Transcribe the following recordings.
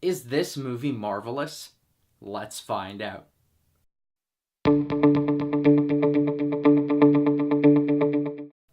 Is this movie marvelous? Let's find out.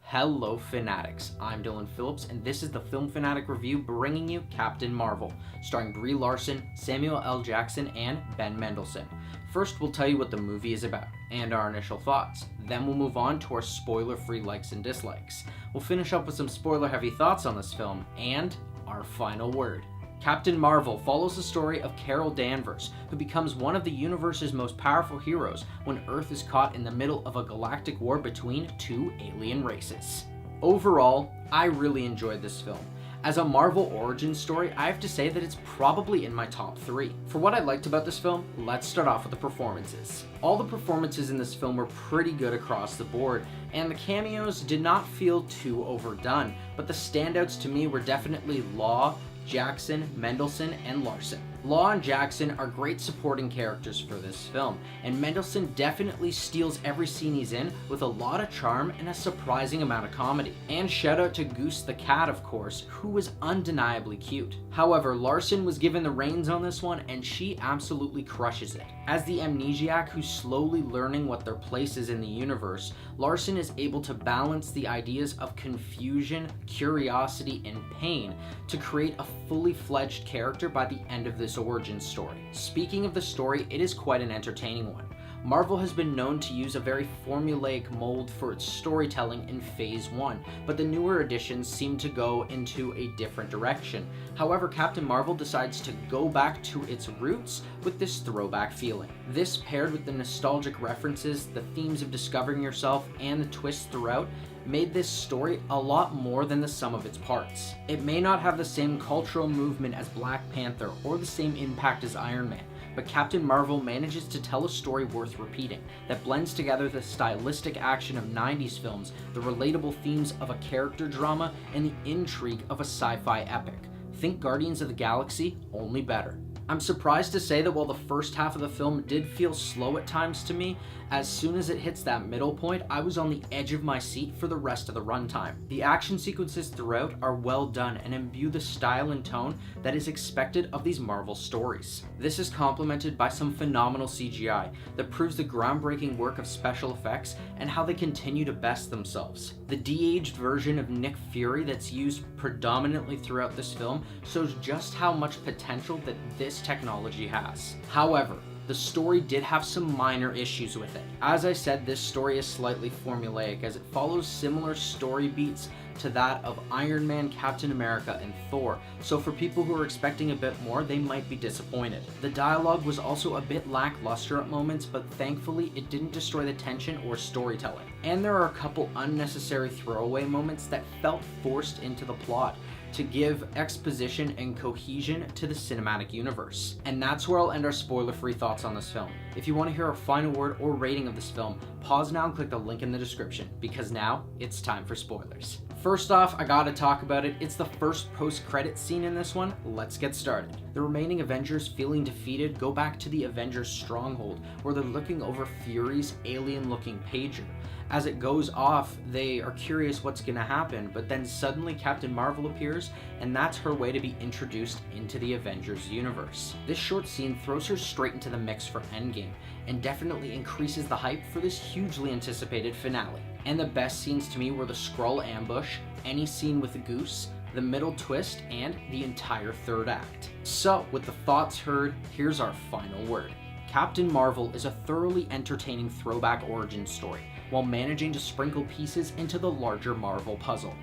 Hello Fanatics, I'm Dylan Phillips, and this is the Film Fanatic Review bringing you Captain Marvel, starring Brie Larson, Samuel L. Jackson, and Ben Mendelsohn. First, we'll tell you what the movie is about, and our initial thoughts. Then we'll move on to our spoiler-free likes and dislikes. We'll finish up with some spoiler-heavy thoughts on this film, and our final word. Captain Marvel follows the story of Carol Danvers, who becomes one of the universe's most powerful heroes when Earth is caught in the middle of a galactic war between two alien races. Overall, I really enjoyed this film. As a Marvel origin story, I have to say that it's probably in my top 3. For what I liked about this film, let's start off with the performances. All the performances in this film were pretty good across the board, and the cameos did not feel too overdone, but the standouts to me were definitely Law, Jackson, Mendelsohn, and Larson. Law and Jackson are great supporting characters for this film, and Mendelsohn definitely steals every scene he's in with a lot of charm and a surprising amount of comedy. And shout out to Goose the cat, of course, who was undeniably cute. However, Larson was given the reins on this one, and she absolutely crushes it. As the amnesiac who's slowly learning what their place is in the universe, Larson is able to balance the ideas of confusion, curiosity, and pain to create a fully fledged character by the end of this origin story. Speaking of the story, it is quite an entertaining one. Marvel has been known to use a very formulaic mold for its storytelling in Phase 1, but the newer editions seem to go into a different direction. However, Captain Marvel decides to go back to its roots with this throwback feeling. This, paired with the nostalgic references, the themes of discovering yourself, and the twists throughout, made this story a lot more than the sum of its parts. It may not have the same cultural movement as Black Panther or the same impact as Iron Man, but Captain Marvel manages to tell a story worth repeating that blends together the stylistic action of 90s films, the relatable themes of a character drama, and the intrigue of a sci-fi epic. Think Guardians of the Galaxy, only better. I'm surprised to say that while the first half of the film did feel slow at times to me, as soon as it hits that middle point, I was on the edge of my seat for the rest of the runtime. The action sequences throughout are well done and imbue the style and tone that is expected of these Marvel stories. This is complemented by some phenomenal CGI that proves the groundbreaking work of special effects and how they continue to best themselves. The de-aged version of Nick Fury that's used predominantly throughout this film shows just how much potential that this technology has. However, the story did have some minor issues with it. As I said, this story is slightly formulaic as it follows similar story beats to that of Iron Man, Captain America, and Thor, so for people who are expecting a bit more, they might be disappointed. The dialogue was also a bit lackluster at moments, but thankfully it didn't destroy the tension or storytelling. And there are a couple unnecessary throwaway moments that felt forced into the plot to give exposition and cohesion to the cinematic universe. And that's where I'll end our spoiler-free thoughts on this film. If you want to hear our final word or rating of this film, pause now and click the link in the description, because now it's time for spoilers. First off, I gotta talk about it. It's the first post-credit scene in this one. Let's get started. The remaining Avengers, feeling defeated, go back to the Avengers stronghold where they're looking over Fury's alien-looking pager. As it goes off, they are curious what's gonna happen, but then suddenly Captain Marvel appears, and that's her way to be introduced into the Avengers universe. This short scene throws her straight into the mix for Endgame, and definitely increases the hype for this hugely anticipated finale. And the best scenes to me were the Skrull ambush, any scene with the Goose, the middle twist, and the entire third act. So, with the thoughts heard, here's our final word. Captain Marvel is a thoroughly entertaining throwback origin story, while managing to sprinkle pieces into the larger Marvel puzzle.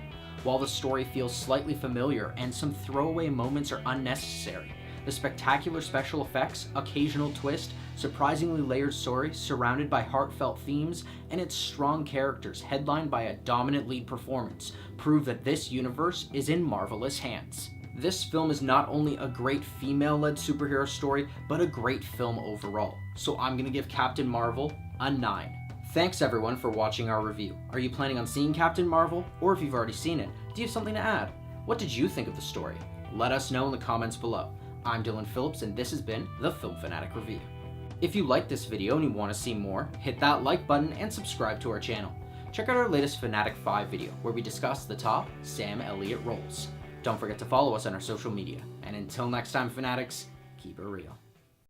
While the story feels slightly familiar and some throwaway moments are unnecessary, the spectacular special effects, occasional twist, surprisingly layered story surrounded by heartfelt themes, and its strong characters headlined by a dominant lead performance prove that this universe is in marvelous hands. This film is not only a great female-led superhero story, but a great film overall. So I'm gonna give Captain Marvel a 9. Thanks everyone for watching our review. Are you planning on seeing Captain Marvel? Or if you've already seen it, do you have something to add? What did you think of the story? Let us know in the comments below. I'm Dylan Phillips, and this has been the Film Fanatic Review. If you liked this video and you want to see more, hit that like button and subscribe to our channel. Check out our latest Fanatic 5 video, where we discuss the top Sam Elliott roles. Don't forget to follow us on our social media. And until next time, Fanatics, keep it real.